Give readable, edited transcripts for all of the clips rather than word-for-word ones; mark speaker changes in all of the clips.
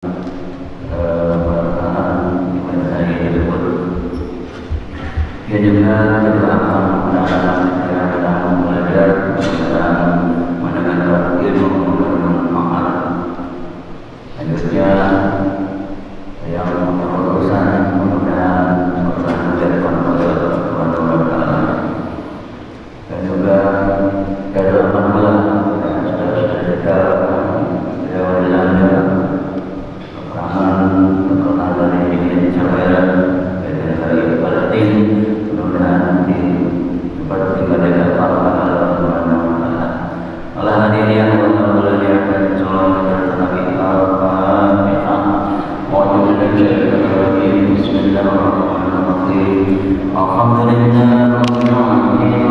Speaker 1: Dia juga akan anak-anak belajar dan mendengarkan ilmu bermanfaat. Selanjutnya yang berurusan mudah-mudahan menjadikan oleh Tuhan dan juga dari 18 saudara-saudara kita beliau dilanda peperangan terkenal dari Israel dan dari Palestina. Mudah-mudahan di tempat tinggal kita Allah Subhanahu wa taala. Allah hadirin yang berbahagia, insyaallah kita Nabi Al-Fatihah. A'udzu billahi Bismillahirrahmanirrahim. Alhamdulillah rabbil alamin.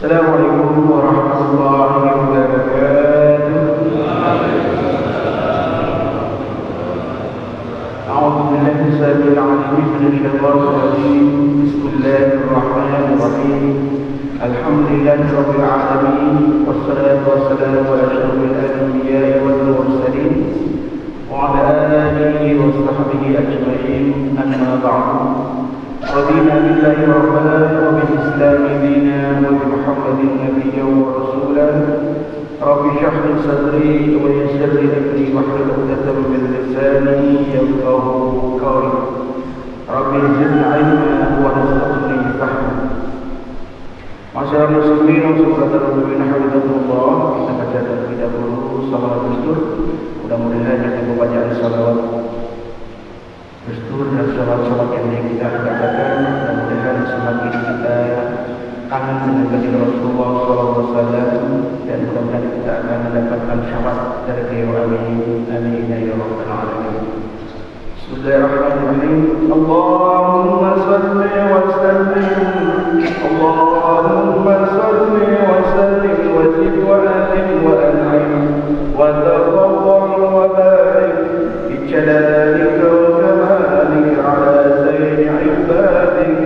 Speaker 2: Assalamualaikum warahmatullahi wabarakatuh. A'udzu billahi samil 'alim minasyaitonir rajim. Bismillahirrahmanirrahim. Alhamdulillahi rabbil alamin. Wassalatu wassalamu ala asyrofil anbiya'i wal mursalin wa ala alihi wa sahbihi ajma'in. Amma ba'du. رضينا بالله ربنا وبالإسلام دينا وبمحمد نبيا ورسولا رب اشرح لي صدري ويسر لي أمري واحلل عقدة من لساني يفقهوا قولي رب زدنا علما وارزقني فهما. Masyarakat muslimin subhanahu wa ta'ala, kita bacakan terlebih dahulu salawat Rasul. Mudah-mudahan dengan pembacaan salawat Rasul dan salawat-salawat yang kita bacakan, mudah-mudahan semakin kita kangen dengan baginda Rasulullah SAW, dan mudah-mudahan kita akan mendapatkan syafaat dari beliau. Amin amin ya rabbal alamin. Bismillahirrahmanirrahim. Allahumma salli wa sallim, Allahumma salli wa sallim wa zid wa alim wa an'im wa tafadhal wa barik bi jalalika wa kamalika ala sayyidi ibadik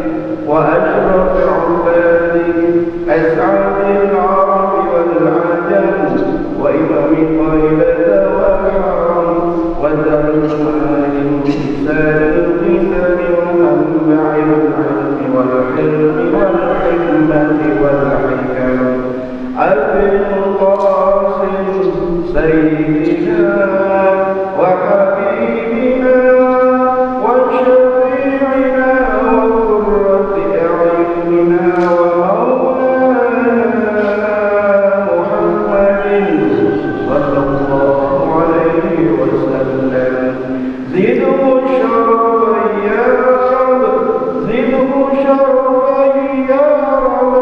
Speaker 2: wa ashraf ibadik as'adil arabi wal ajam wa imami qailata wal haram wa tarjuman الغنى ومنبع العلم والحلم والحكمة والحكم أبي القاسم سيدنا وحبيبنا وشفيعنا وقرة أعيننا ومولانا محمد صلى الله عليه وسلم. زدوا شرفا يا رب، زدوا شرفا يا رب،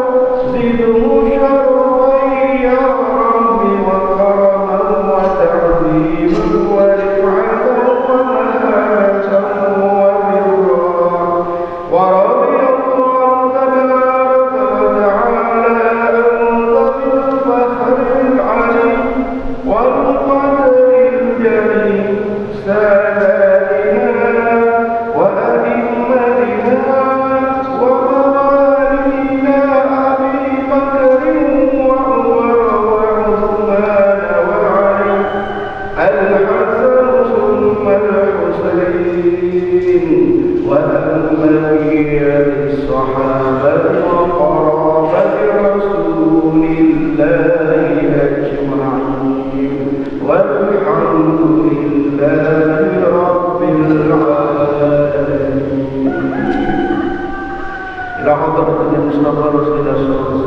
Speaker 2: زدوا شرفا يا رب وكرما وتعظيما ورفعة ومهابة وبرا. ورضي الله تبارك وتعالى أنت بالفخر العليم والقدر الجليل ساداتنا وأئمتنا وموالينا أبي بكر وعمر وعثمان وعلي الحسن ثم الحسين وأمثلة الصحابة وقرابة رسول الله أجمعين والحمد لله رب العالمين. إلى حضرة المصطفى رسول الله صلى الله عليه وسلم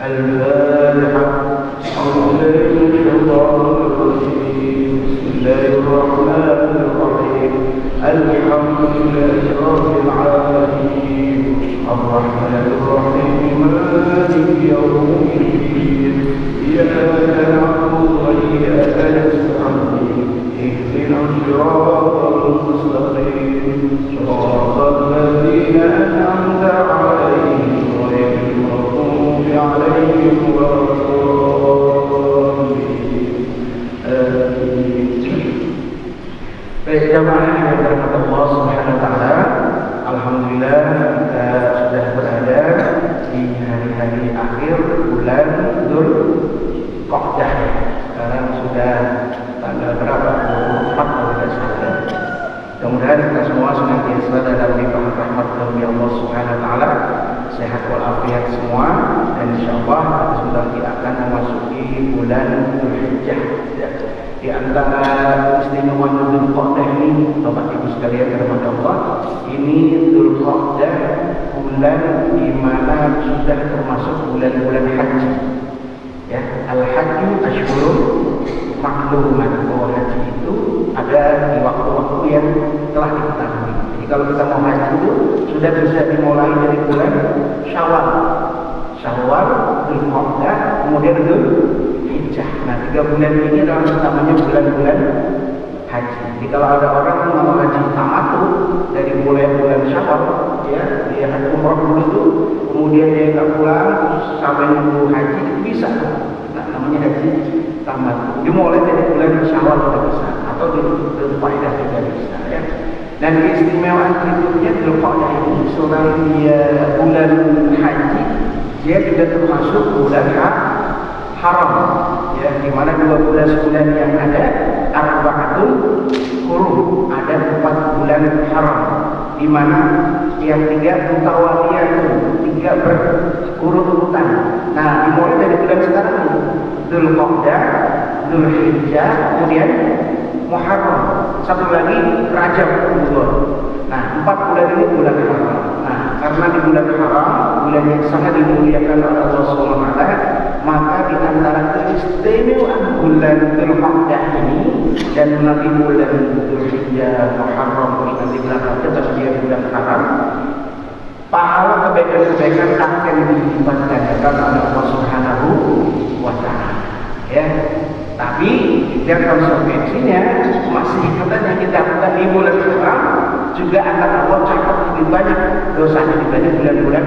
Speaker 2: الفاتحة. أعوذ بالله من الشيطان الرجيم. بسم الله الرحمن الرحيم. الحمد لله رب العالمين الرحمن الرحيم مالك يوم الدين إياك نعبد وإياك نستعين اهدنا الصراط المستقيم صراط الذين أنعمت عليهم غير المغضوب عليهم ولا الضالين. آمين. Baik jamaah yang dirahmati Allah Subhanahu wa taala, alhamdulillah kita sudah berada di hari-hari akhir bulan Dzulqa'dah. Sekarang sudah tanggal berapa? 24 kalau tidak salah. Mudah-mudahan kita semua senantiasa dalam limpahan rahmat dari Allah Subhanahu wa taala, sehat walafiat semua, dan insyaallah kita sudah akan memasuki bulan Dzulhijjah. Di antara istimewaan Dzulqa'dah ini, Bapak Ibu sekalian dirahmati Allah, ini Dzulqa'dah bulan di mana sudah termasuk bulan-bulan haji. Ya, al-hajju asyhurun ma'lumat. Bahwa haji itu ada di waktu-waktu yang telah diketahui. Jadi kalau kita mau haji itu sudah bisa dimulai dari bulan Syawal, Dzulqa'dah, kemudian Dzulhijjah. Nah, 3 bulan ini adalah namanya bulan-bulan haji. Jadi kalau ada orang yang mau haji tamattu dari mulai bulan Syawal, ya, dia haji umrah dulu itu, kemudian dia nggak pulang terus sampai nunggu haji, itu bisa. Nah, namanya haji tamattu. Dimulai dari bulan Syawal juga bisa, atau di Dzulqa'dah juga bisa, ya. Dan keistimewaan berikutnya Dzulqa'dah ini selain dia bulan haji, dia juga termasuk bulan haram, ya, di mana 12 bulan yang ada arba'atul hurum, ada 4 bulan haram, di mana yang 3 mutawaliyatun, 3 berurut-urutan. Nah, dimulai dari bulan sekarang ini, Dzulqa'dah, Dzulhijjah, kemudian Muharram, satu lagi Rajab. Nah, 4 bulan ini bulan haram. Nah, karena di bulan haram, bulan yang sangat dimuliakan oleh Allah Subhanahu wa taala, maka di antara keistimewaan bulan Dzulqa'dah ini dan nanti bulan Dzulhijjah, Muharram, terus nanti belakangnya tasbih bulan haram, pahala kebaikan-kebaikan akan dilipat gandakan oleh Allah Subhanahu wa Ta'ala. Ya. Tapi dan konsekuensinya masih katanya kita lakukan di bulan haram juga akan Allah catat lebih banyak dosanya dibanding bulan-bulan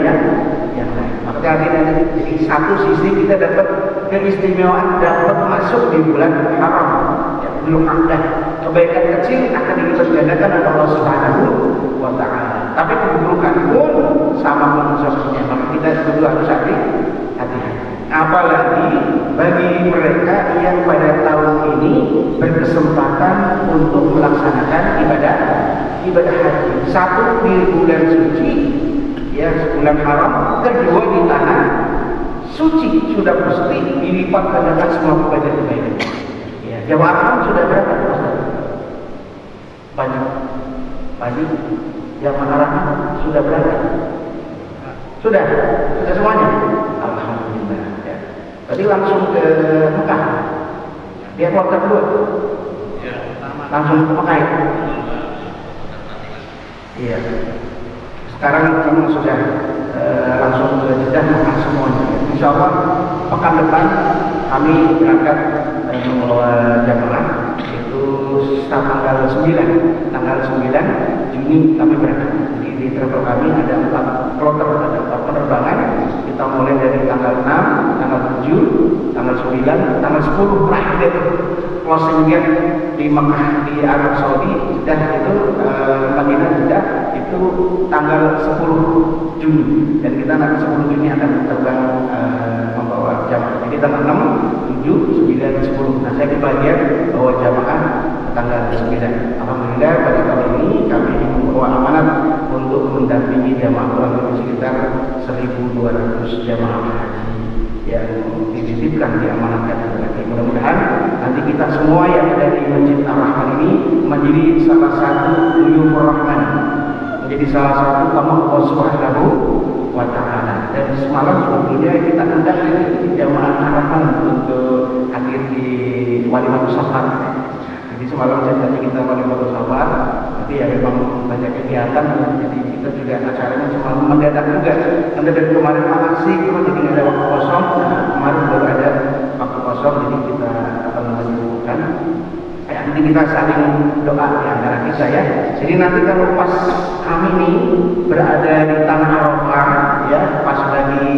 Speaker 2: yang lain. Maka nanti jadi satu sisi kita dapat keistimewaan dapat masuk di bulan haram, ya, belum ada kebaikan kecil akan dilipat gandakan oleh Allah Subhanahu wa Ta'ala. Tapi keburukan pun sama manusianya, maka kita perlu harus hati-hati. Apalagi bagi mereka yang pada tahun ini berkesempatan untuk melaksanakan ibadah haji. Satu di bulan suci, ya bulan haram. Kedua di tanah suci sudah pasti dilipat gandakan semua kebaikan-kebaikan. Ya, jamaah sudah berapa? Banyak. Jamaah Arafah sudah berapa? Sudah semuanya. Alhamdulillah. Ya. Tadi langsung ke Mekah. Dia kloter dulu. Langsung ke Mekah. Iya. Sekarang kamu sudah langsung ke Jeddah Mekah semuanya. Insya Allah pekan depan kami berangkat membawa jamaah itu tanggal 9 Juni kami berangkat. Jadi di travel kami ada 4 kloter, ada 4 penerbangan. Kita mulai dari tanggal 6, tanggal 7, tanggal 9, tanggal 10 terakhir closing gate di Mekah di Arab Saudi dan itu Madinah Jeddah itu tanggal 10 Juni dan kita nanti 10 Juni akan terbang membawa jamaah. Jadi tanggal 6, 7, 9, 10. Nah saya kebagian bawa jamaah tanggal 9. Alhamdulillah pada tahun ini kami membawa amanat untuk mendampingi jamaah kurang lebih sekitar 1.200 jamaah haji yang dititipkan diamanatkan kepada kita. Mudah-mudahan nanti kita semua yang ada di Masjid Ar-Rahman ini menjadi salah satu Duyufur Rahman, menjadi salah satu tamu Allah Subhanahu wa Ta'ala. Dan semalam sebetulnya kita undang jamaah Ar-Rahman untuk hadir di Walimatus Safar. Jadi semalam janji kita Walimatus Safar, tapi ya memang banyak kegiatan, jadi kita juga acaranya semalam mendadak juga. Karena dari kemarin sih jadi nggak ada waktu kosong. Nah, kemarin baru ada waktu kosong, jadi kita akan menyebutkan. Nanti kita saling doa di antara kita ya. Jadi nanti kalau pas kami ini berada di tanah Arafah ya, pas lagi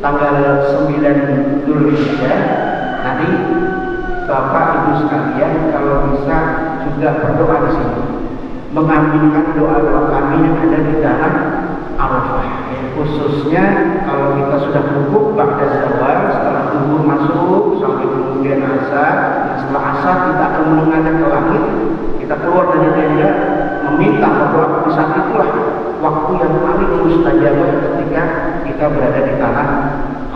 Speaker 2: tanggal 9 Dzulhijjah, nanti Bapak Ibu sekalian kalau bisa juga berdoa di sini, mengaminkan doa-doa kami yang ada di tanah Arafah. Ya, khususnya kalau kita sudah wukuf ba'da zawal, setelah zuhur masuk sampai kemudian asar. Setelah asar kita akan menghadap ke langit, kita keluar dari tenda meminta berdoa. Di saat itulah waktu yang paling mustajab ketika kita berada di tanah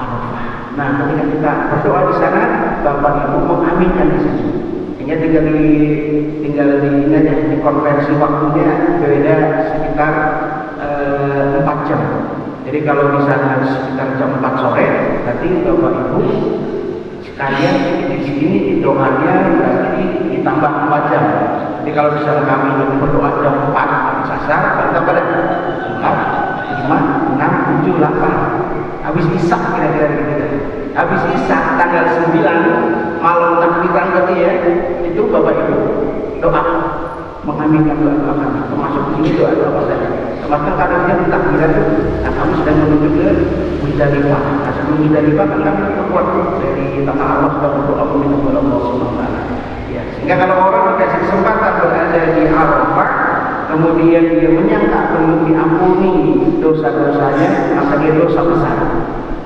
Speaker 2: Arafah. Nah, ketika kita berdoa di sana, Bapak Ibu mengaminkan di sini. Sehingga tinggal dikonversi waktunya beda sekitar 4 jam. Jadi kalau di sana sekitar jam 4 sore, nanti Bapak Ibu sekalian di sini doanya berarti ditambah 4 jam. Jadi kalau misalnya kami berdoa jam 4 habis asar, kita pada 4, 5, 6, 7, 8. Habis Isya kira-kira gitu. Habis Isya tanggal 9 malam takbiran tadi ya, itu Bapak Ibu doa mengaminkan doa kami. Termasuk di sini doa apa saja. Termasuk kadarnya takbiran itu. Nah, kami sedang menuju ke Muzdalifah. Nah, sebelum Muzdalifah kan kami keluar dari tanah Allah sudah berdoa meminta kepada Allah Subhanahu wa Ta'ala. Ya, sehingga kalau orang dikasih kesempatan berada di Arafah, kemudian dia menyangka belum diampuni dosa-dosanya, maka dia dosa besar.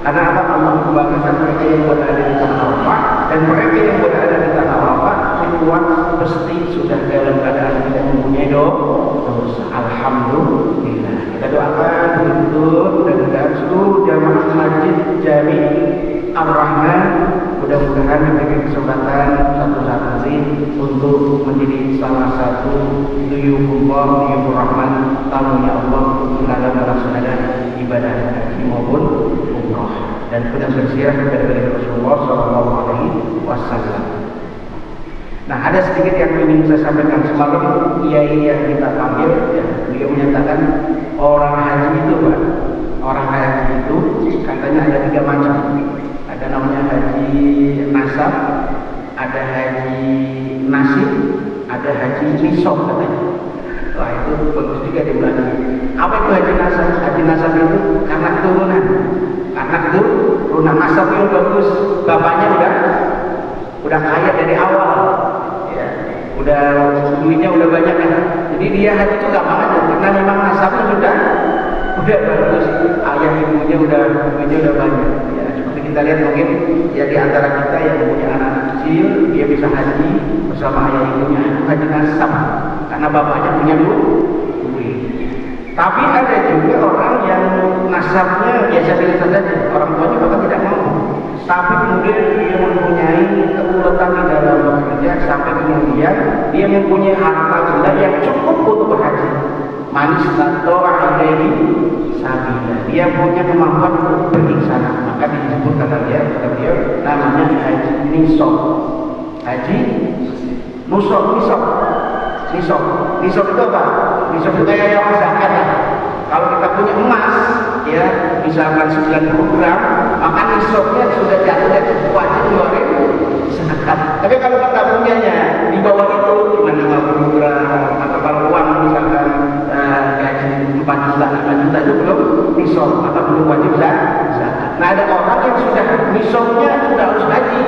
Speaker 2: Karena apa? Allah membanggakan mereka yang berada di tanah Arafah, dan mereka yang berada di tanah Arafah keluar pasti sudah dalam keadaan tidak mempunyai dosa. Alhamdulillah. Kita doakan untuk dan seluruh jamaah Masjid Jami Ar-Rahman mudah-mudahan diberi kesempatan satu saat nanti untuk menjadi salah satu Duyufullah, Duyufur Rahman, tamunya Allah dalam melaksanakan ibadah haji maupun umrah. dan sudah bersiar dari Rasulullah SAW. Nah, ada sedikit yang ingin saya sampaikan. Semalam kiai yang kita panggil, ya, beliau menyatakan orang haji itu, Pak, orang haji itu katanya ada 3 macam. Ada namanya haji nasab, ada haji nasib, ada haji nisab katanya. Wah, itu bagus juga di belakang. Apa itu haji nasab? Haji nasab itu karena keturunan. Karena keturunan nasab yang bagus, bapaknya udah kaya dari awal, ya, udah duitnya udah banyak kan. Jadi dia haji itu gampang aja, karena memang nasabnya udah bagus, ayah ibunya udah banyak. Ya, seperti kita lihat mungkin ya di antara kita yang punya anak kecil, dia bisa haji bersama ayah ibunya, haji nasab, karena bapaknya punya duit. Tapi ada juga orang yang nasabnya biasa-biasa saja, orang tuanya bahkan tidak mau. Tapi kemudian dia mempunyai keuletan di dalam bekerja sampai kemudian dia mempunyai harta benda yang cukup untuk berhaji. Manis atau alaihi sabila. Dia punya kemampuan untuk pergi ke sana. Maka disebut kata dia namanya haji nisab. Haji nisab itu apa? Nisab itu kayak orang zakat lah. Kalau kita punya emas, ya misalkan 90 gram, maka nisabnya sudah jatuh dan wajib ngeluarin zakat. Tapi kalau kita punyanya di bawah itu cuma 50 gram, atau kalau uang misalkan gaji 4 juta, 5 juta itu belum nisab atau belum wajib zakat. Nah, ada orang yang sudah nisabnya sudah harus haji,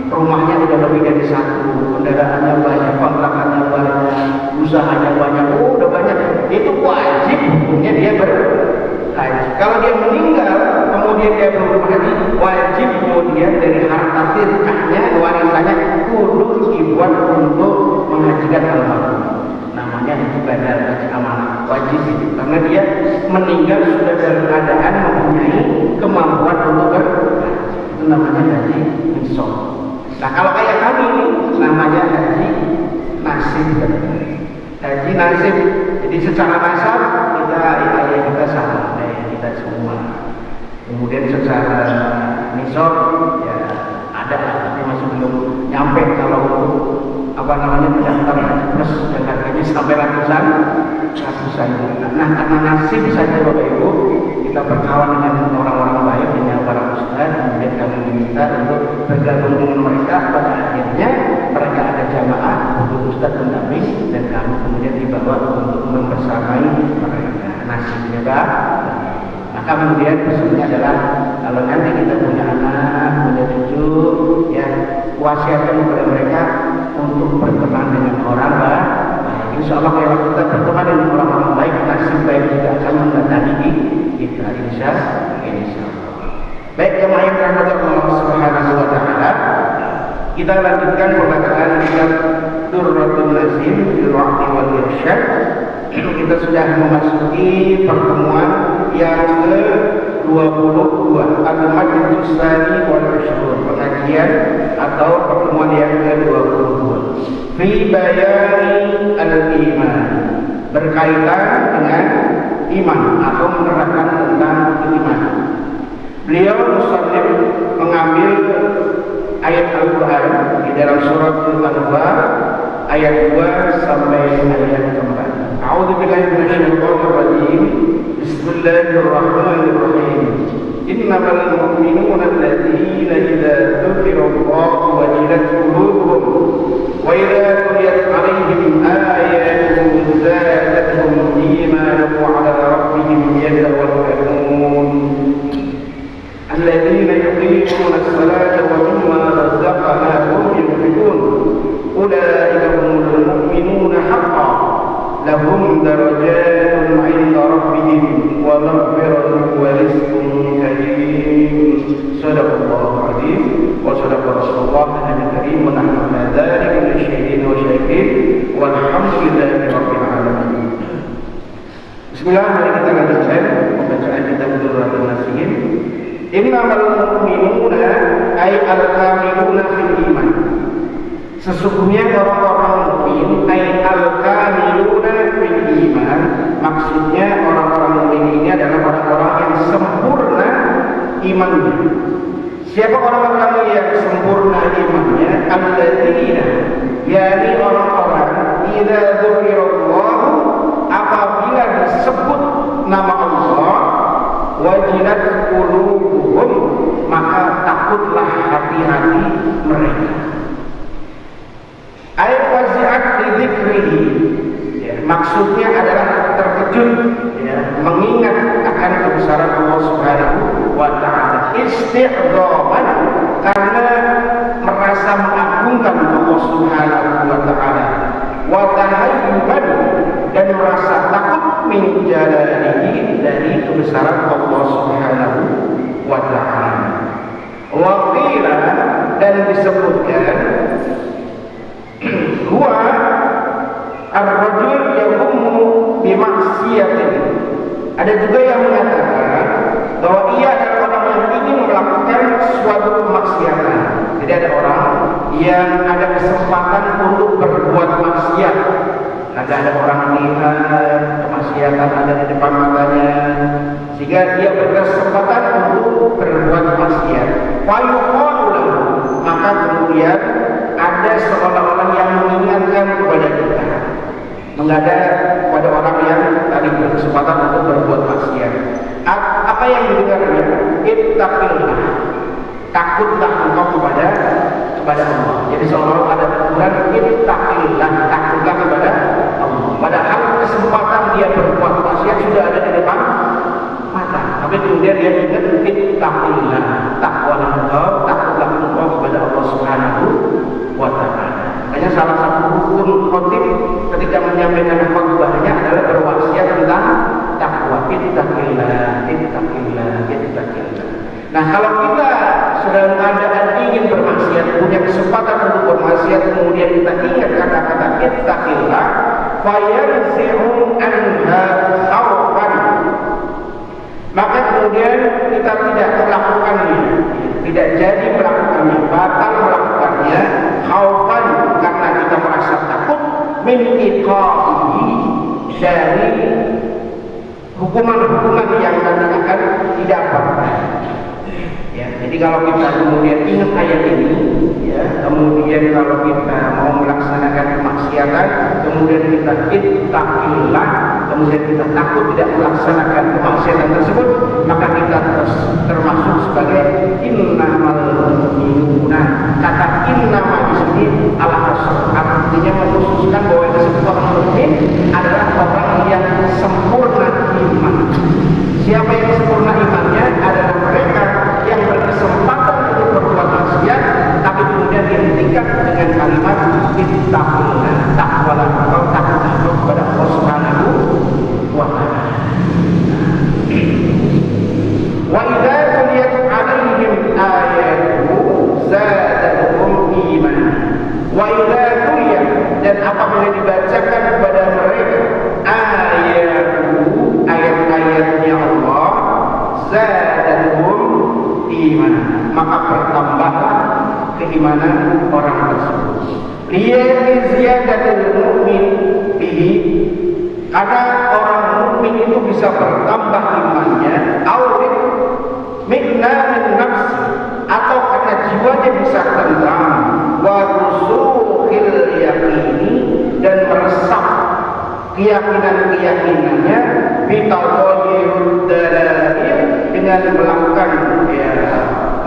Speaker 2: rumahnya udah lebih dari 1, kendaraannya banyak, kontrakannya banyak, usahanya banyak, udah banyak, itu wajib hukumnya dia berhaji. Kalau dia meninggal kemudian dia belum berhaji, wajib kemudian dari harta tirkahnya, warisannya kudu dibuat untuk menghajikan almarhum. Namanya itu badal haji amanah, wajib itu, karena dia meninggal sudah dalam keadaan mempunyai kemampuan untuk berhaji. Itu namanya haji nisab. Nah, kalau kayak kami ini namanya haji nasib. Haji nasib. Jadi secara nasab kita sama, kita semua. Kemudian secara nisab ya ada, tapi masih belum nyampe. Kalau mendaftar haji plus yang harganya sampai ratusan. Nah, karena nasib saja Bapak Ibu, kita berkawan dengan orang-orang baik, dengan para ustaz, kemudian kami diminta untuk bergabung dengan mereka. Pada akhirnya mereka ada jamaah untuk ustaz pendamping, dan kami kemudian dibawa untuk membersamai mereka. Nasibnya Pak. Maka kemudian pesannya adalah kalau nanti kita punya anak, punya cucu, ya wasiatkan kepada mereka untuk berteman dengan orang baik. Insya Allah kalau kita berteman dengan orang-orang baik, nasib baik juga akan mendatangi kita. Insya Allah. Baik, jemaah yang dirahmati Allah Subhanahu wa Ta'ala, kita lanjutkan pembacaan kitab Durratun Nazim fil Waqti wal Irsyad. Kita sudah memasuki pertemuan yang ke-22, Al-Majlis Tsani wal Ishrun, pengajian atau pertemuan yang ke-22. Fi bayani al-iman, berkaitan dengan iman atau menerangkan tentang iman. Beliau musannif mengambil ayat Al-Quran di dalam surat Al-Anfal ayat 2 sampai ayat 4. A'udzubillahi minasyaitonir rajim. Bismillahirrahmanirrahim. Innamal mu'minuna alladzina idza dzukira Allahu wajilat qulubuhum wa idza tuliyat 'alaihim ayatuhu zadatuhum imanan wa 'ala rabbihim yatawakkalun. Alladzina yuqimuna as-salata wa mimma razaqnahum yunfiqun. Ulaika humul mu'minuna haqqan. Lahum darajatun 'inda rabbihim wa maghfiratun wa rizqun karim. Shadaqallahu 'azim wa shadaqa Rasulullah al-karim wa nahnu ala dzalika minasyahidin wa syahidin walhamdulillahi rabbil alamin. Bismillah, mari kita lanjutkan pembacaan kitab Durratun Nazim. Innamal mu'minuna ay al-kamiluna fil iman. Sesungguhnya orang-orang mukmin ay al-kamiluna fil iman, maksudnya orang-orang mukmin ini adalah orang-orang yang sempurna imannya. Siapa orang-orang yang sempurna imannya? Alladzina, yakni orang-orang idza dzukirallahu, apabila disebut nama Allah, wajilat qulubuhum, maka takutlah hati-hati mereka. Ay fazi'at li dzikrihi, ya, maksudnya adalah terkejut, ya, mengingat akan kebesaran Allah Subhanahu wa ta'ala, isti'dhaman, karena merasa mengagungkan Allah Subhanahu wa ta'ala, wa tahayyuban, dan merasa takut min jalalihi, dari kebesaran Allah Subhanahu wa ta'ala. Wa qila, dan disebutkan huwa ar-rajul yaqumu bi maksiatin. Ada juga yang mengatakan bahwa ia adalah orang yang ingin melakukan suatu kemaksiatan. Jadi ada orang yang ada kesempatan untuk berbuat maksiat. Ada orang lihat kemaksiatan ada di depan matanya, sehingga dia berkesempatan untuk berbuat maksiat. Fayuqalu lahu, maka kemudian ada seorang-orang yang mengingatkan kepada kita, mengada kepada orang yang tadi berkesempatan untuk berbuat maksiat. Apa yang didengarnya? Ittaqillah, takutlah engkau kepada Allah. Jadi seolah-olah ada teguran, ittaqillah, takutlah kepada Allah. Padahal kesempatan dia berbuat maksiat sudah ada di depan mata, tapi kemudian dia ingat ittaqillah, takwalah engkau, takutlah engkau kepada Allah Subhanahu wa ta'ala. Hanya salah satu rukun khotib ketika menyampaikan khutbahnya adalah berwasiat tentang takwa. Ittaqillah, ittaqillah, ittaqillah. Nah, kalau kita sedang keadaan ingin bermaksiat, punya kesempatan untuk bermaksiat, kemudian kita ingat kata-kata ittaqillah, fayanzi'u anha khawfan, maka kemudian kita tidak melakukannya, tidak jadi melakukannya, batal melakukannya, khaufan, karena kita merasa takut, min iqabihi, dari hukuman-hukuman yang nanti akan didapatkan. Ya, jadi kalau kita kemudian ingat ayat ini, ya, kemudian kalau kita mau melaksanakan kemaksiatan, kemudian kita ittaqillah, kemudian kita takut tidak melaksanakan kemaksiatan tersebut, maka kita termasuk sebagai innamal mu'minuna. Kata innama di sini al-hasr, artinya mengkhususkan bahwa yang disebut orang mukmin adalah orang yang sempurna iman. Siapa yang sempurna imannya? Adalah mereka yang berkesempatan untuk berbuat maksiat, tapi kemudian dihentikan dengan kalimat ittaqillah, takwalah engkau, takutlah engkau kepada Allah Subhanahu wa ta'ala. Wa idza tuliyat 'alaihim ayatuhu zadatuhum iman. Wa idza tuliyat, dan apabila dibacakan kepada mereka ayatuhu, ayat-ayatnya Allah, zadatuhum iman, maka bertambahlah keimanan orang tersebut. Liya ziyadatul mu'min bihi, karena orang mukmin itu bisa bertambah imannya, awrid minna min nafsi, atau karena jiwanya bisa tenang, wa rusukhil yaqini, dan meresap keyakinan-keyakinannya, bitawajirud dalail, dengan melakukan, ya,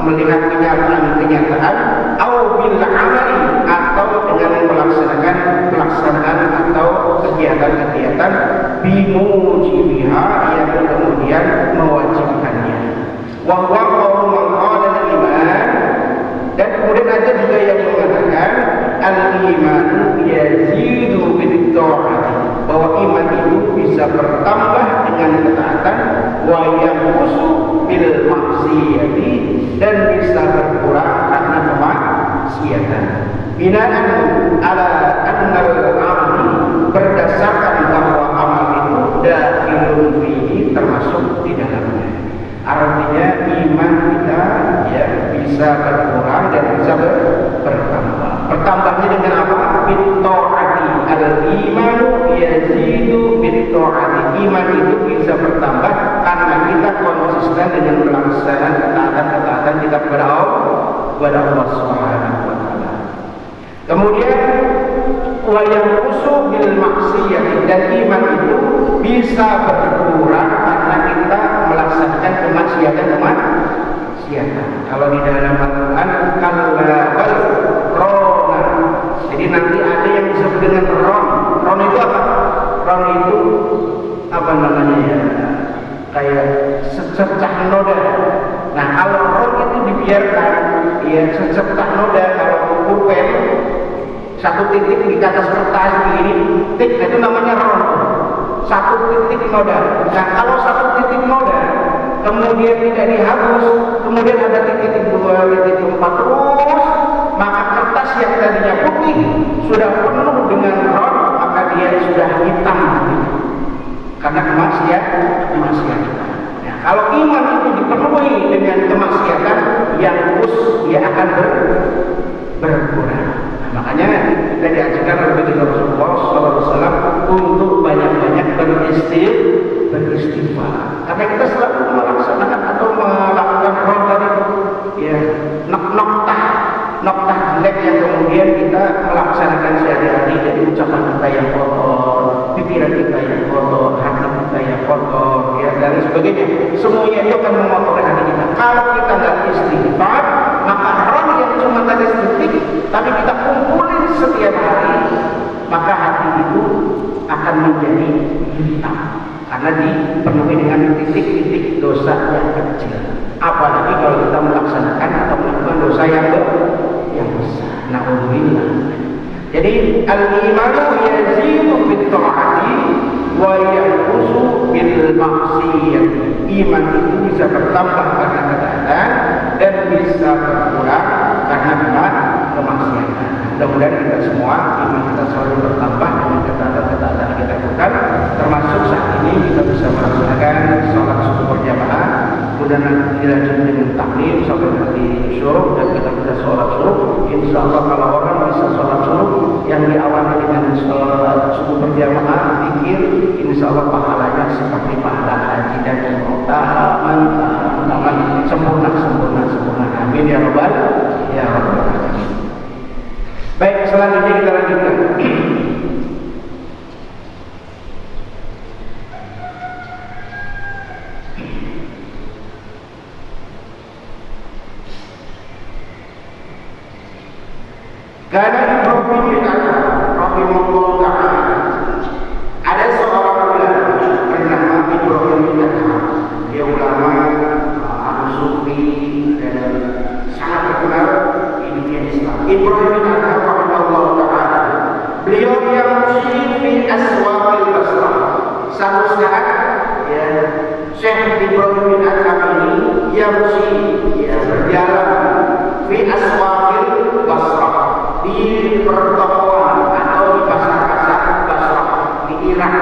Speaker 2: melihat kenyataan, au bil amali, atau dengan melaksanakan pelaksanaan atau kegiatan-kegiatan bimujibiha, yang kemudian mewajibkannya. Wa huwa qawlu man qala al-iman, dan kemudian ada juga yang mengatakan al-iman yazidu bit-ta'ati, bahwa iman itu bisa bertambah dengan ketaatan, wa yanqusu bil maksiyati, dan bisa berkurang karena kemaksiatan. Binaan ala annal amali, berdasarkan bahwa amal itu dakhilun fihi, termasuk di dalamnya. Artinya iman kita, ya, bisa berkurang dan bisa bertambah. Bertambahnya dengan apa? Bit-ta'ati, al-imanu yazidu bit-ta'ati, iman itu bisa bertambah karena kita konsisten dengan melaksanakan ketaatan-ketaatan kita kepada Allah Subhanahu wa taala. Kemudian wa yanqusu bil maksiyah, dan iman itu bisa berkurang karena kita melaksanakan kemaksiatan. Kalau di dalam Al-Quran kalla bal rona. Jadi nanti ada yang disebut dengan ron. Ron itu apa? Ron itu apa namanya ya? Kayak sececah noda. Nah, kalau ron itu dibiarkan, ya sececah noda. Kalau pulpen satu titik di atas kertas begini, titik itu namanya ron. Satu titik noda. Nah, kalau satu titik noda kemudian tidak dihapus, kemudian ada titik 2, titik 4 terus, maka kertas yang tadinya putih sudah penuh dengan ron, maka dia sudah hitam karena kemaksiatan. Nah, kalau iman itu dipenuhi dengan kemaksiatan, yang dia akan berkurang. Nah, makanya kita diajarkan oleh Rasulullah SAW untuk banyak-banyak beristighfar. Karena kita selalu melaksanakan atau melakukan hal tadi, ya, noktah jelek yang kemudian kita melaksanakan sehari-hari dari ucapan kita yang kotor, pikiran kita yang kotor, hati kita yang kotor, ya, dan sebagainya. Semuanya itu akan mengotori hati kita. Kalau kita nggak istighfar, maka roh yang cuma tadi sedikit, tapi kita kumpulin setiap hari, maka hati itu akan menjadi hitam karena dipenuhi dengan titik-titik dosa yang kecil. Apalagi kalau kita melaksanakan atau melakukan dosa yang besar. Na'udzubillah. Jadi al-imanu yazidu bit ta'ati wa yanqusu bil maksiyah. Iman itu bisa bertambah karena ketaatan dan bisa berkurang karena kemaksiatan. Mudah-mudahan kita semua iman kita selalu bertambah dengan ketaatan-ketaatan yang kita lakukan, termasuk saat ini kita bisa melaksanakan sholat subuh berjamaah. Kemudian nanti dilanjut dengan taklim sampai nanti syuruk, dan kita bisa sholat syuruk. Insya Allah kalau orang bisa sholat syuruk yang diawali dengan sholat subuh berjamaah, zikir, insya Allah pahalanya seperti pahala haji dan umrah. Sempurna. Amin ya rabbal alamin. Baik, selanjutnya kita lanjutkan. Karena Ibrahim bin Adham rahimahullah ta'ala, ada seorang ulama bernama Ibrahim bin Adham. Dia ulama sufi dan sangat terkenal di dunia Islam. Ibrahim bin Adham rahimahullah ta'ala, beliau yang musyrik fi aswaqil Basrah. Satu saat, ya, Syekh Ibrahim bin Adham ini yang musyrik, ya, berjalan fi aswaqil Basrah, di pertokoan atau di pasar-pasar Basrah di Irak.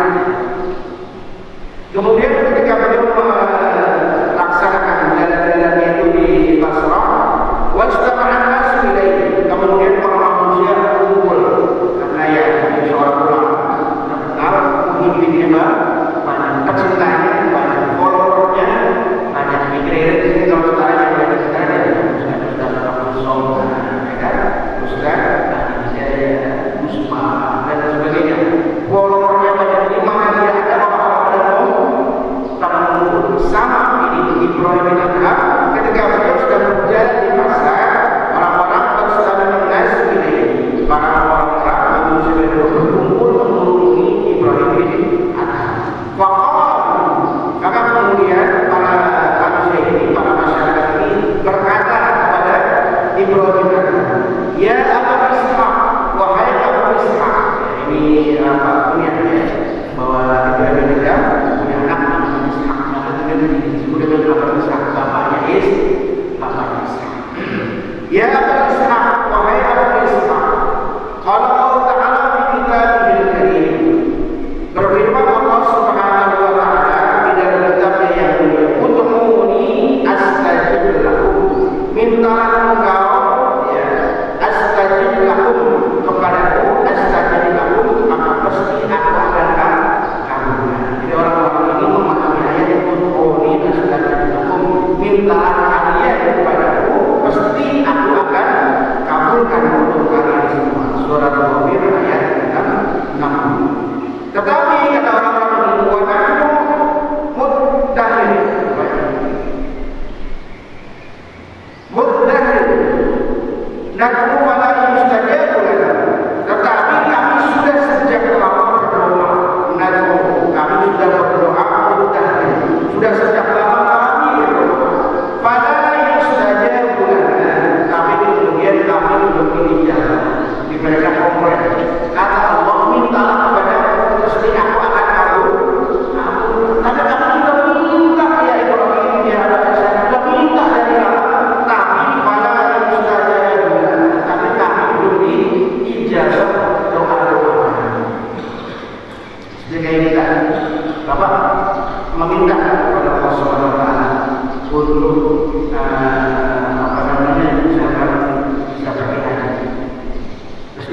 Speaker 2: Kemudian ketika beliau melaksanakan jalan-jalannya itu di Basrah, wastama'an nasu ilaihi, kemudian para manusia kumpul karena ya seorang ulama terkenal, muhyiddin Ibn, banyak pecintanya, banyak followernya, banyak migraine, kalau sekarang yang sekarang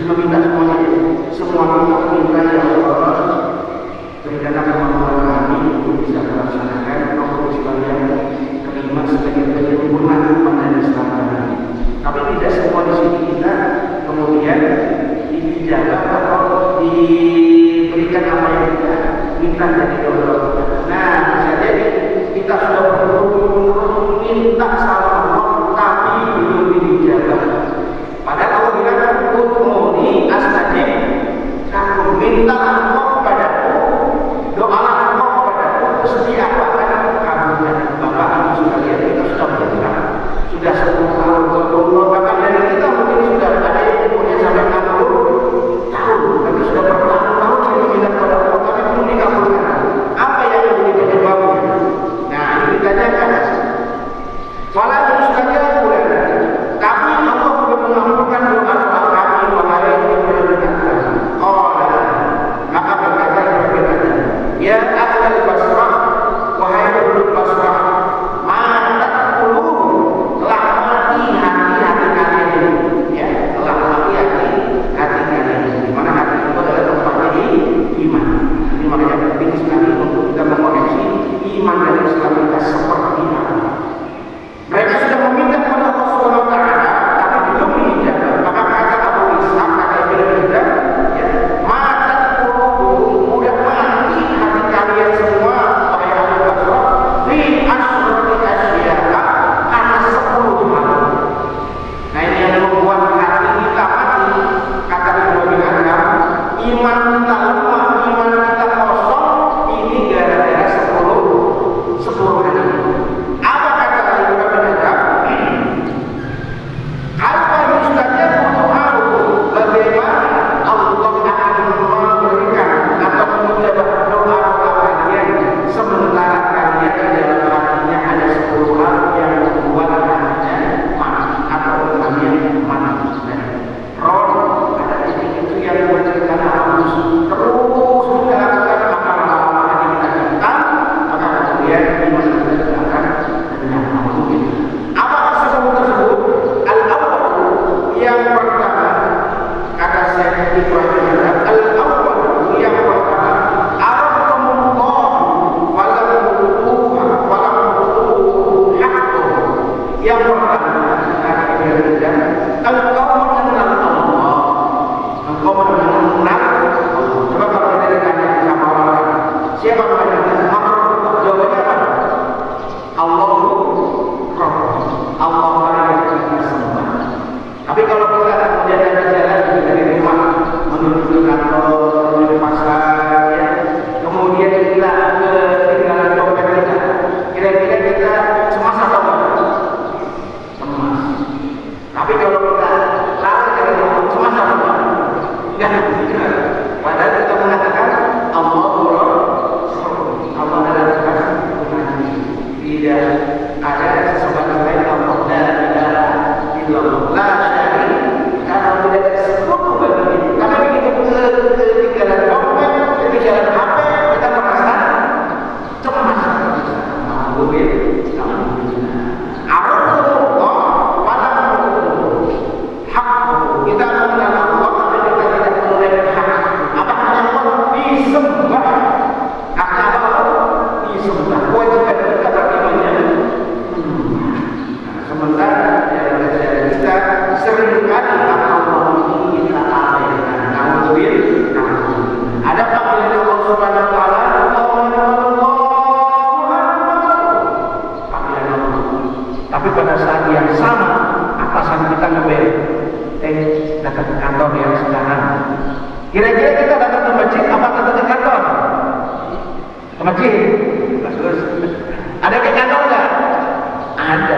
Speaker 2: meminta semuanya, semua kita minta ya Allah, berikanlah kemampuan kami untuk bisa melaksanakan rukun sekalian kelima sebagai penyempurnaan pada Islam kami. Tapi tidak semua di sini kita kemudian dijaga atau diberikan apa yang kita minta dari Allah. Nah, bisa jadi kita sudah berturut-turut minta sama Allah, tapi belum dijaga. Padahal Allah bilang, "Ud'uni astajib." Kamu minta Allah kepadaku, doalah Allah kepadaku, pasti aku akan kabulkan. Bapak Ibu sekalian, kita sudah berdoa, sudah 10 tahun, 20 bahkan dari kita mungkin sudah ada yang umurnya sampai 60 tahun, tapi sudah bertahun-tahun kita minta kepada Allah, tapi belum dikabulkan. Apa yang menjadi penyebabnya? Nah, ini kita jaga. Walau sekalian boleh, tapi Allah belum mengabulkan doa-doa kami wahai yang beriman. Maka berkata berbeda. Ya ahlal Basrah, wahai penduduk Basrah, mata qulub, telah mati hati-hati kalian ini. Ya, telah mati hati kalian ini. Di mana hati itu adalah tempatnya di iman. Ini makanya penting sekali untuk kita mengoreksi iman dan Islam kita seperti apa. Mereka sudah meminta kepada Allah Subhanahu wa taala, tapi belum diijabah. Maka kata Abu Ishaq, kata Ibnu Hizam, ya, mata qulub, udah mati hati kalian semua, wahai ahli Basrah, fi asyrati asya'a, karena 10 hal. Nah, ini yang membuat hati kita mati. Kata Ibnu Hizam, iman kita lemah, iman kita kosong, ini gara-gara 10 hal. Apa kata Ibnu Hizam? Bagaimana Allah akan memberikan atau menjawab doa-doa kalian sementara kalian dalam hatinya ada 10 hal yang membuat hatinya mati atau kalian mati. Roh ada titik itu yang berkaitan harus terus kita lakukan amal-amal yang kita minta, maka kemudian iman kita akan menyambung. Apakah sebab tersebut? Al-awwal, yang pertama, kata saya Ibrahim, al-awwal, yang pertama, arafkumullah walam tutuhu haqqo. Yang pertama, kata Ibrahim, engkau mengenal Allah, engkau mengenal Allah. Coba kalau kita ditanya sama orang, siapa mengenal Allah? Jawabannya apa? Allah yang kita sembah. Tapi kalau kita kemudian jalan dari rumah menuju ke kantor, menuju pasar, ya, kemudian kita ketinggalan dompet kita, kira-kira kita cemas atau enggak? Cemas. Tapi kalau kita lari dari rumah, cemas atau enggak? Enggak. Padahal kita mengatakan Allah adalah Tuhan. Tidak ada sesembahan lain Allah, la ilaha illallah, la syarika lahu, tidak ada sekutu baginya. Tapi begitu ketinggalan dompet, ketinggalan HP, kita merasa cemas. Arafullah walam tutuhu haqqo. Kita mengenal Allah, tapi kita tidak mengenal hak. Apa haknya Allah? Disembah. Haknya Allah disembah. Kewajiban kita bagaimana? Sementara kita seringkali Allah ini kita abaikan. Ada panggilan Allah Subhanahu wa taala, panggilan Allah. Tapi pada saat yang sama atasan kita ngewel, datang ke kantor yang sekarang. Kira-kira kita datang ke masjid apa datang ke kantor? Ke masjid. Ada ke kantor enggak? Ada.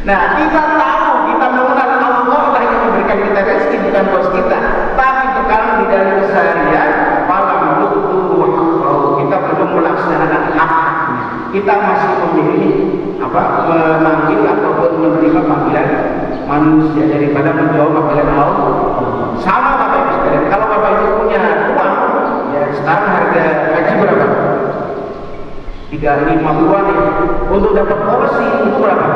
Speaker 2: Nah, kita tahu, kita mengenal Allah lah yang memberikan kita rezeki, bukan bos kita. Tapi sekarang di dalam keseharian, malam kita belum melaksanakan hak-haknya. Kita masih memilih memanggil ataupun menerima panggilan manusia daripada menjawab panggilan Allah. Sama Bapak Ibu sekalian. Kalau Bapak Ibu punya uang, ya sekarang harga haji berapa? 35 nih. Untuk dapat porsi itu berapa?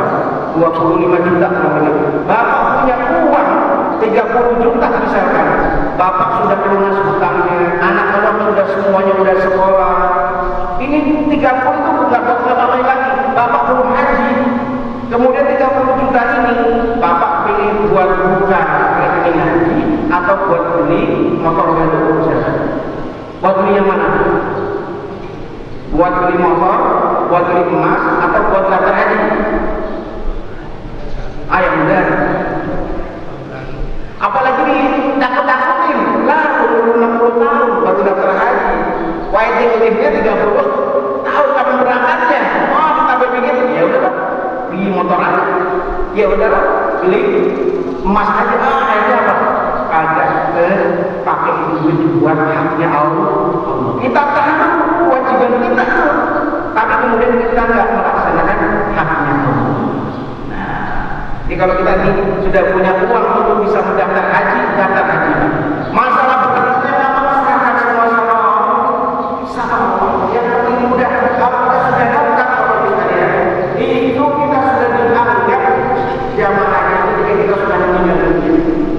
Speaker 2: 25 juta namanya. Bapak punya uang 30 juta misalkan, bapak sudah lunas hutangnya, anak-anak sudah semuanya udah sekolah. Ini 30 itu nggak apa-apa lagi, bapak belum haji. Kemudian 30 juta ini bapak pilih buat buka rekening haji atau buat beli motor baru misalkan. Buat beli yang mana? Buat beli motor, buat beli emas, atau buat daftar haji? Yang benar. Apalagi takut-takutin, lah umur 60 tahun baru daftar haji, waiting listnya 30 tahun kapan berangkatnya. Oh, kita berpikir ya udah beli motor aja, ya udah beli emas aja. Akhirnya apa? Kagak pakai duit buat haknya Allah. Kita tahu kewajiban kita, tapi kemudian kita nggak melaksanakan haknya Allah. Jadi kalau kita ini sudah punya uang untuk bisa mendaftar haji, daftar haji. Masalah bekerjanya apa? Serahkan semua sama Allah. Yang penting mudah. Kalau kita sudah daftar, kalau kita lihat, itu kita sudah dianggap jamaah haji ketika kita sudah meninggal dunia.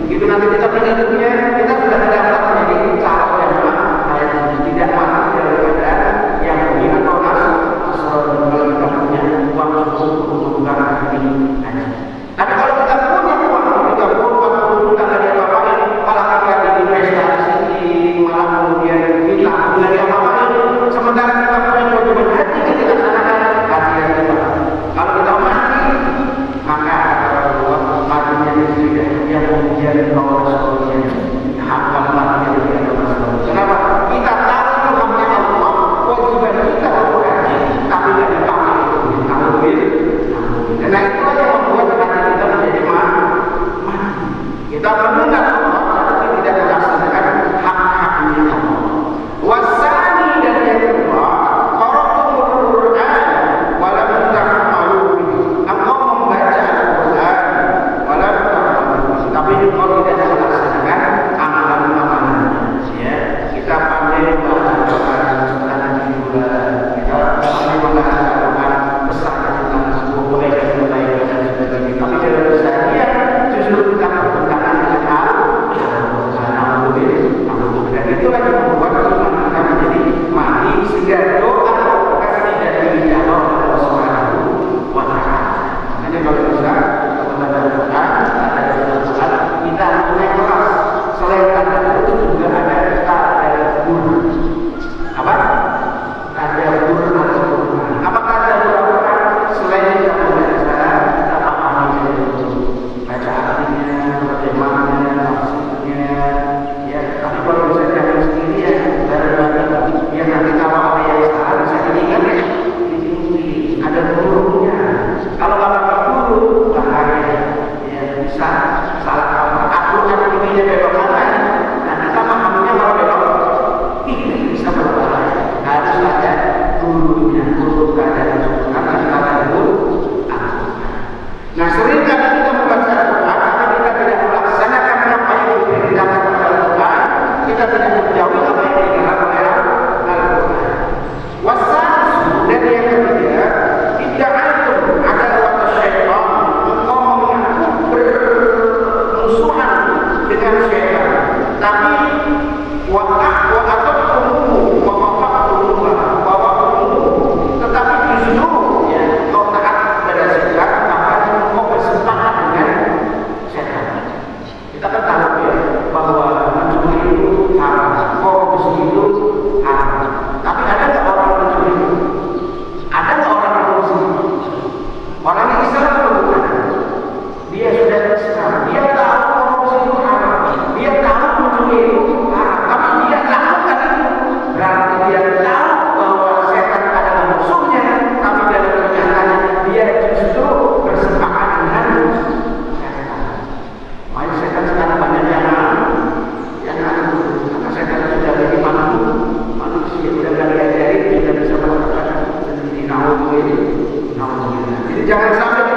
Speaker 2: Itu nanti kita meninggal dunia, kita sudah terdaftar menjadi calon jamaah haji. Tidak mati dalam keadaan yang punya atau kalau kita punya uang untuk bukan haji. Tapi kalau kita punya uang 30-40 juta dari apa-apa, malah kita diinvestasi, malah kemudian kita dari apa-apa, sementara kita punya kewajiban haji yang dilaksanakan haji yang kita. Kalau kita mati, maka Allah matinya tidak yang menjadi bahwa semuanya hakkan matinya tidak ada. Kenapa? Kita tahu itu haknya Allah, kewajiban kita untuk haji, tapi tidak dipakai untuk ditanggung. Karena itulah yang membuat hati kita menjadi mati. Kita mendengar Allah tapi tidak melaksanakan hak-haknya Allah. Wasani dan yang kedua, qara'tumul Qur'an wa lam ta'malu bihi. Engkau membaca Al-Qur'an wa lam ta'malu bihi, tapi engkau tidak melaksanakan amalan-amalannya. Ya, kita pandai membaca Al-Qur'an tentang bulan, kita pandai membaca Al-Qur'an besar tentang sebuah kebaikan-kebaikan dan sebagainya. Tapi dalam keseharian justru kita bertentangan dengan Al-Qur'an. Dan itu lagi membuat iman kita menjadi mati sehingga doa kita tidak dijawab oleh Allah Subhanahu wa Ta'ala. Makanya kalau bisa membaca Al-Qur'an, kita mulai kelas. Selain tanda itu juga ada tadabbur. Apa? Tadabbur Al-Qur'an. Apa tadabbur Al-Qur'an? Selain kita membaca, kita pahami baca artinya, terjemahannya, maksudnya. Ya, tapi kalau bisa jalan sendiri ya, bareng-bareng. Ya nanti kalau ada yang salah bisa diingat ya, diikuti. Ada gurunya. Kalau nggak guru, bahaya. Ya bisa salah kaprah. Al-Qur'an ini belok kanan. Nah kita pahaminya kalau belok ini bisa berbahaya. Harus ada gurunya, guru keadaan karena kita tahu. Nah sering kali kita membaca Al-Quran, tapi kita tidak melaksanakan apa yang diperintahkan oleh Al-Quran. Kita tidak menjauhi apa yang dilarang oleh Al-Quran. Wasansu dan yang ketiga, tidak ada waktu syaitan. Engkau mengaku bermusuhan dengan syaitan, tapi tetapi justru ya kau taat kepada syaitan, maka kau bersepakat dengan syaitan. Kita kan tahu ya bahwa mencuri itu haram, korupsi itu haram. Tapi ada nggak orang mencuri? Ada nggak orang korupsi? Orang Islam bukan. Dia sudah Islam, dia tahu korupsi itu haram, dia tahu mencuri itu haram, tapi dia lakukan itu. Berarti dia tahu bahwa setan adalah musuhnya, tapi dalam kenyataannya dia justru bersepakat dengan setan. Makanya setan sekarang banyak yang karena setan sudah jadi manusia, sudah tidak diajari, sudah bisa melakukan sendiri. Jadi jangan sampai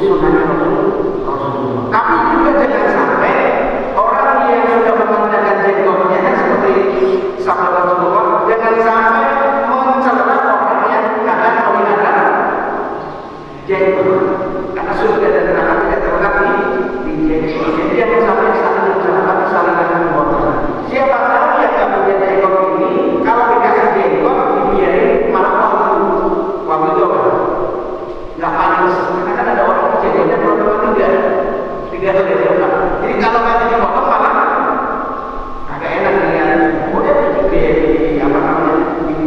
Speaker 2: sunnahnya Rasulullah. Tapi juga jangan sampai orang yang sudah memanjangkan jenggotnya seperti sahabat Rasulullah, jangan sampai mencela orang yang kadang memelihara jenggot, karena surga dan neraka tidak terletak di jenggot. Jadi jangan sampai saling mencela, saling membohongi. Siapa tahu yang nggak punya jenggot ini, kalau dikasih jenggot dibiarin malah waktu itu nggak panas. Karena kan ada orang jenggotnya belum tiga hari depan. Jadi kalau katanya potong malah agak enak dengan udah di apa namanya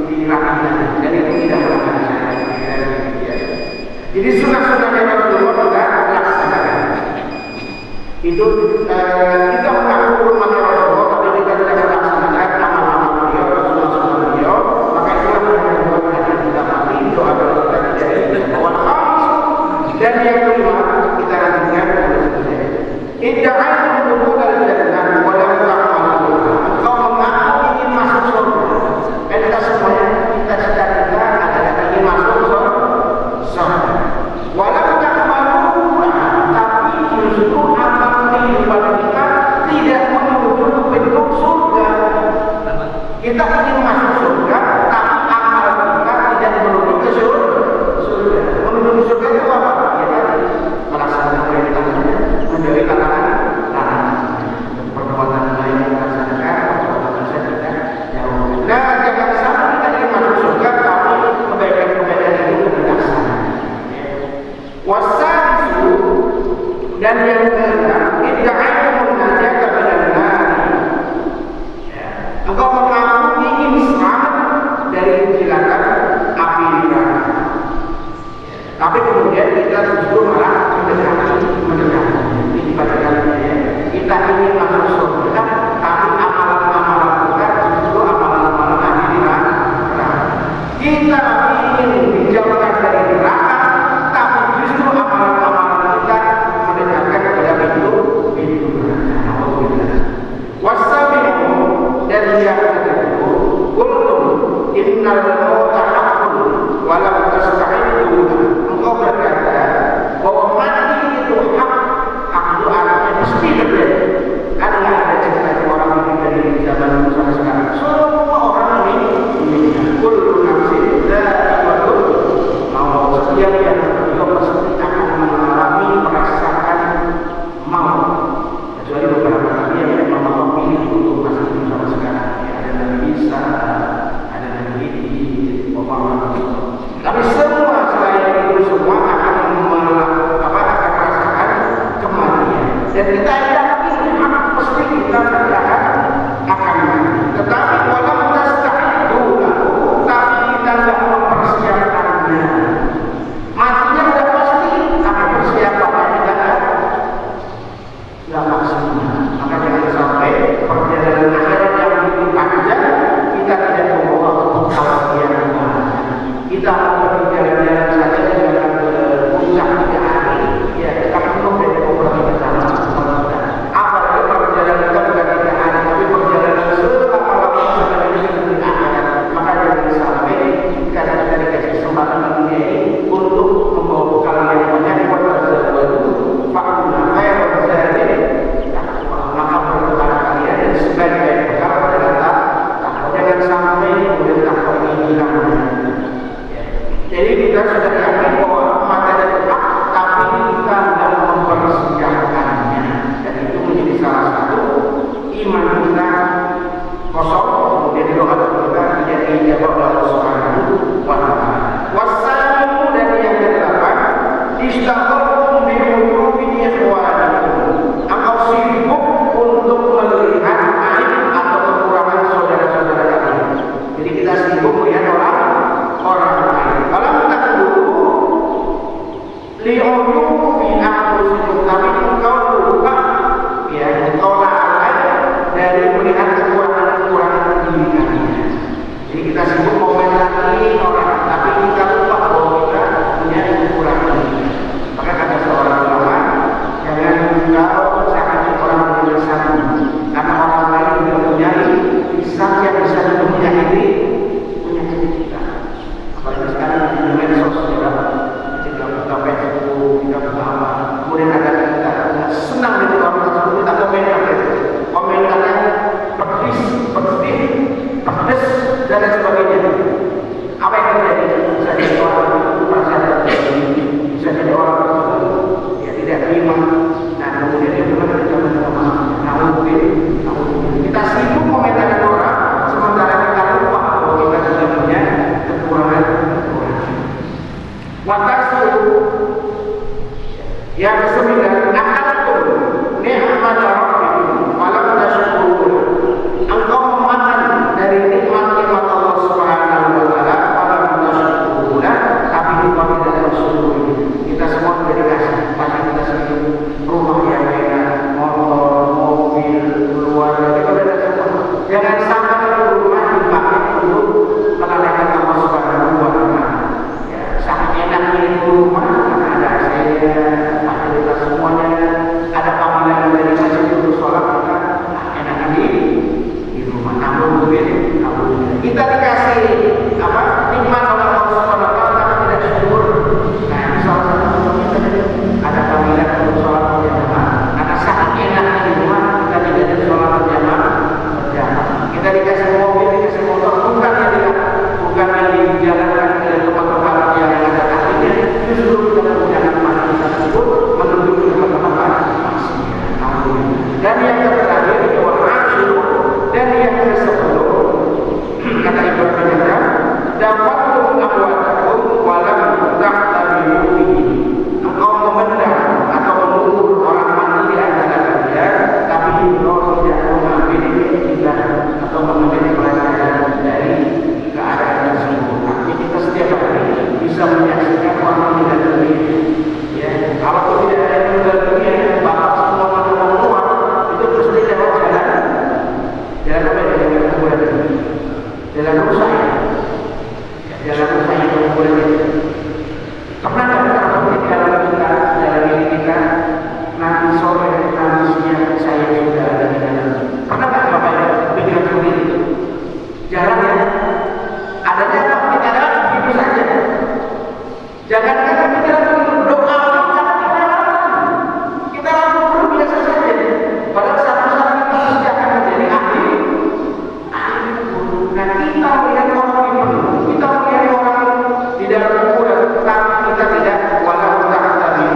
Speaker 2: dirapikan, dan itu tidak melakukan syariat. Jadi sunnah-sunnahnya Rasulullah juga laksanakan. Itu kita mengaku umatnya Rasulullah, tapi kita tidak melaksanakan amal-amal beliau, sunnah-sunnah beliau. Maka itulah yang membuat kita mati doa kita tidak bahwa dan yang kelima kita lanjutkan Idda'aitum dukhulal jannah wa lam ta'malu. Engkau mengaku ingin masuk surga. Dan kita semuanya kita cita-cita adalah ingin masuk surga. Wa lam ta'malu, tapi justru amal kehidupan kita tidak menuju ke bentuk surga. Kita ingin masuk surga, tapi amal kita tidak menuju ke surga. Menuju ke surga itu apa? Ya tadi melaksanakan perintahnya, menjauhi larangan, perbuatan baik melaksanakan, perbuatan dosa tidak jauh. Nah, jangan sampai kita ingin masuk surga, tapi kebaikan-kebaikan itu tidak dilaksanakan. Wasadisu, dan yang keenam, idda'aitum najata minan nar. Engkau mengaku ingin selamat dari silakan api neraka. Tapi kemudian kita justru malah mendekati. Ini bagaimana kita ingin masuk surga, tapi amalan-amalan kita justru amalan-amalan ahli neraka. Kita ingin dijauhkan dari neraka, tapi justru amalan-amalan kita mendekatkan kepada Yang kesembilan, akaltum ni'mat rabbikum walam tashkurun. Engkau memakan dari nikmat-nikmat Allah Subhanahu wa taala walam tashkurun, tapi engkau tidak bersyukur. Kita semua sudah dikasih, pasti kita sendiri rumah yang enak, motor, mobil, keluarga, kita sudah semua. Jangan sampai rumah dipakai untuk melalaikan Allah Subhanahu wa taala. Ya, sangat enak milik rumah karena ada AC-nya, fasilitas semuanya, ada panggilan dari masjid untuk sholat, kita enakan di rumah. Namun begini, kita dikasih apa nikmat oleh Allah Subhanahu wa taala tapi tidak syukur. Nah, ini salah satu contoh kita ada panggilan untuk sholat berjamaah. Karena sangat enak di rumah kita tidak ada sholat berjamaah. Kita dikasih mobil, dikasih motor, bukan yang dijalankan ke tempat-tempat yang ada takdirnya, justru kita menggunakan fasilitas tersebut menuju ke tempat-tempat maksiat. Dan yang terakhir itu wa'asyiru, dan yang ke-10 kata Ibnu Rajab, dafatum amwatakum walam tahtabiru bihi. Engkau memendam atau menunggu orang mati di antara kalian, tapi engkau tidak mengambil kita atau mengambil pelajaran dari keadaan tersebut. Artinya kita setiap hari bisa menyaksikan orang meninggal dunia. Ya, kalau tidak ada meninggal dunia, bapak semua keluar itu terus tidak lewat jalan apa ya, jalan kuburan, jalan rusak, jalan rusak yang kuburan itu. Pernah nggak kalau di dalam kita, dalam diri kita, nanti sore, nanti siang saya sudah ada di dalam. Pernah nggak bapak ya pikiran seperti itu? Jalan ya, adanya apa? Tidak ada, begitu saja. Jangan kita pikiran begitu, doa kita lakukan perlu biasa saja. Pada satu saat kita pasti akan menjadi ahli. Nah, kita melihat orang itu, kita melihat orang di dalam kuburan, tapi kita tidak walau tak tahu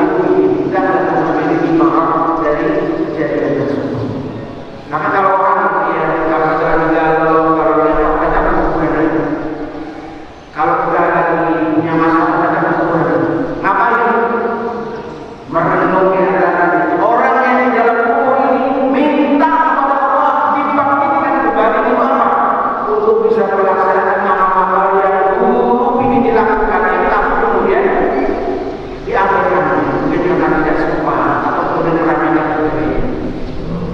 Speaker 2: kita tidak memiliki maaf dari kejadian tersebut. Maka kalau orang ya kalau kita lagi galau, kalau dia kita kuburan itu, kalau kita lagi punya masalah kita kuburan, ngapain? Merenung di antara orang yang di dalam kubur ini minta kepada Allah dibangkitkan kembali di mana untuk bisa melaksanakan amal-amal yang dulu ingin dilakukan, tapi kemudian diabaikan, mungkin karena tidak sempat atau kemudian karena tidak.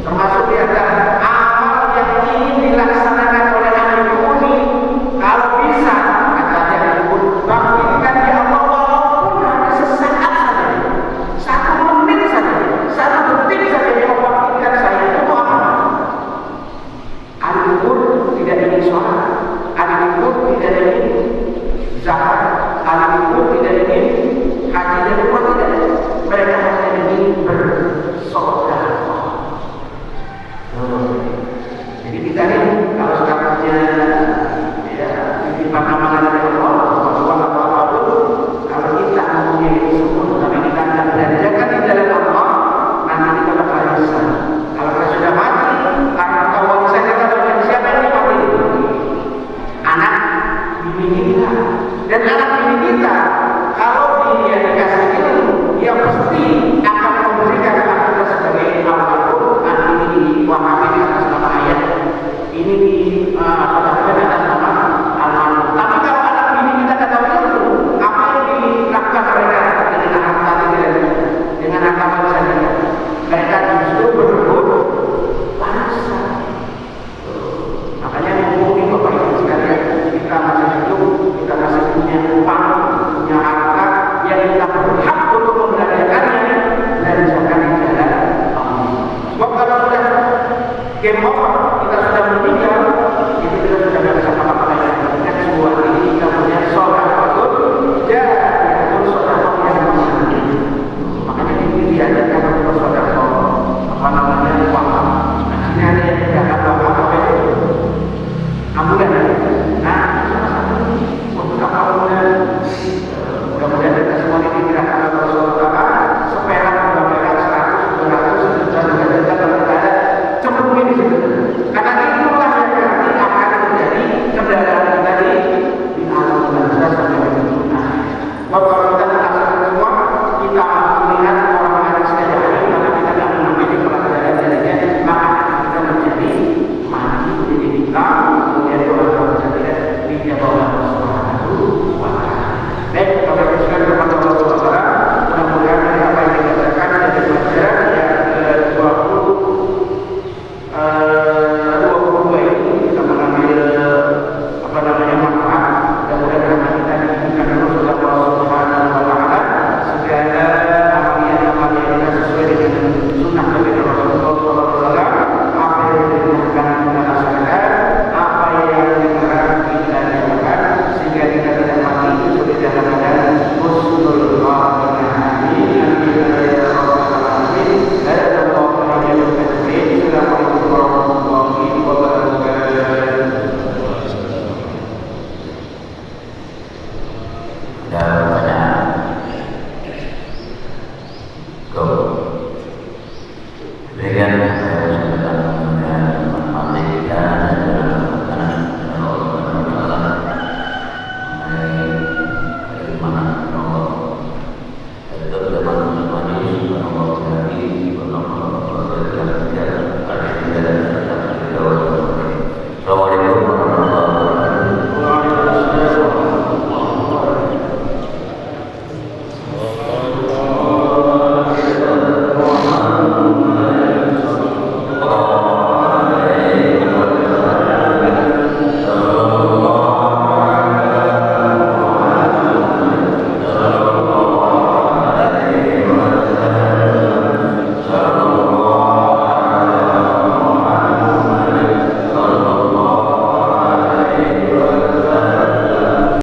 Speaker 2: Termasuk di antara amal yang ingin dilaksanakan oleh ahli kubur ini, kalau bisa katanya ahli kubur bangkitkan ya Allah walaupun hanya sesaat saja, 1 menit saja, 1 detik saja ya Allah bangkitkan saya, itu apa? Ahli kubur tidak ingin sholat, ahli kubur tidak ingin zakat, ahli kubur tidak ingin haji dan umrah, tidak. Mereka hanya ingin bersedekah. Jadi kita ini kalau sekarangnya ya titipan amalan dari Allah, apapun, kalau kita mempunyai semua, tapi kita tidak belanjakan di jalan Allah, nanti kita bakal nyesal. Kalau kita sudah mati, karena kalau misalnya kita sudah siapa yang mati? Anak bini kita. Dan anak bini kita, kalau dia dikasih ilmu, dia pasti akan memberikan kita sebagai almarhum. Ini diwakafkan atas nama ayah, ini diwakafkan atas nama almarhum. Tapi kalau anak bini kita tidak tahu itu, apa yang dilakukan mereka dengan harta dengan agama saja? Mereka justru berebut warisan. Makanya menghubungi bapak ibu sekalian, kita masih hidup, kita masih punya uang, punya harta yang kita berhak untuk membelanjakannya dan jangan di jalan Allah. Sebab kalau sudah game over,